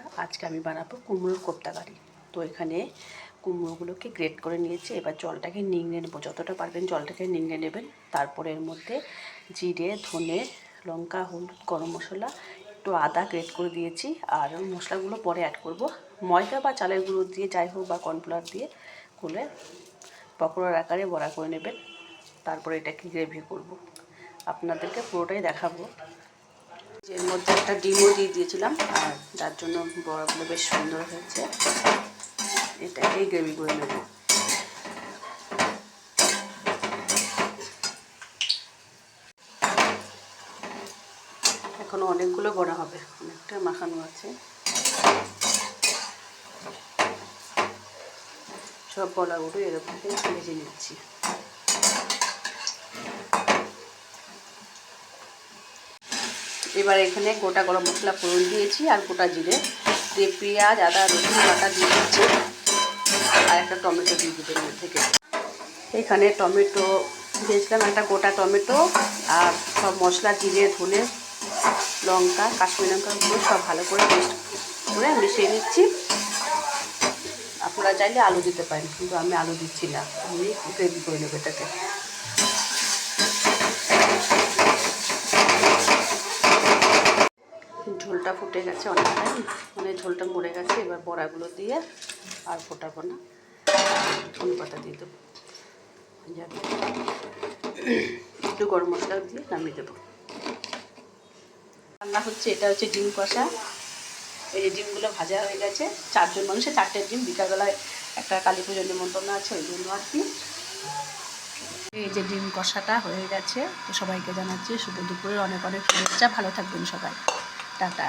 বন্ধুরা, আজকে আমি বানাবো কুমড়োর কোপ্তা কারি। তো এখানে কুমড়োগুলোকে গ্রেট করে নিয়েছি। এবার জলটাকে নিংড়ে নেবো, যতটা পারবেন জলটাকে নিংড়ে নেবেন। তারপরে এর মধ্যে জিরে, ধনে, লঙ্কা, হলুদ, গরম মশলা, একটু আদা গ্রেট করে দিয়েছি। আর মশলাগুলো পরে অ্যাড করব। ময়দা বা চালের গুঁড়ো দিয়ে যাই হোক বা কর্নফ্লাওয়ার দিয়ে গুলে পকোড়ার আকারে বড়া করে নেবেন। তারপরে এটাকে গ্রেভি করব, আপনাদেরকে পুরোটাই দেখাবো। এর মধ্যে একটা ডিমও দিয়ে দিয়েছিলাম, আর যার জন্য বড়াগুলো বেশ সুন্দর হয়েছে। এটাকেই গ্রেভি করে নেব। এখনো অনেকগুলো বড়া হবে, অনেকটা মাখানো আছে। সব বড়াগুলো এরকম ভেজে নিচ্ছি। এবার এখানে গোটা গরম মশলা ফোড়ন দিয়েছি আর গোটা জিরে দিয়ে পেঁয়াজ, আদা, রসুন বাটা দিয়ে দিচ্ছি। আর একটা টমেটো দিয়ে দিতে থেকে এখানে টমেটো দিয়েছিলাম, একটা গোটা টমেটো আর সব মশলা, জিরে, ধনে, লঙ্কা, কাশ্মীরি লঙ্কা গুঁড়ো সব ভালো করে পেস্ট করে মিশিয়ে নিচ্ছি। আপনারা চাইলে আলু দিতে পারেন, কিন্তু আমি আলু দিচ্ছি না, আমি গ্রেভি করে নেব এটাকে। ঝোলটা ফুটে গেছে অনেকটাই, মানে ঝোলটা মরে গেছে। এবার বড়াগুলো দিয়ে আর ফোটাবো না, ধনে পাতা দিয়ে দেবো, একটু গরম মশলা দিয়ে নামিয়ে দেবো। রান্না হচ্ছে, এটা হচ্ছে ডিম কষা। এই যে ডিমগুলো ভাজা হয়ে গেছে, 4 জন মানুষের 4টে ডিম। বিকালবেলায় একটা কালী পুজোর নিমন্ত্রণ আছে, ওই জন্য আর কি। এই যে ডিম কষাটা হয়ে গেছে। তো সবাইকে জানাচ্ছি শুভ দুপুরের অনেক অনেক শুভেচ্ছা। ভালো থাকবেন সবাই, টাটা।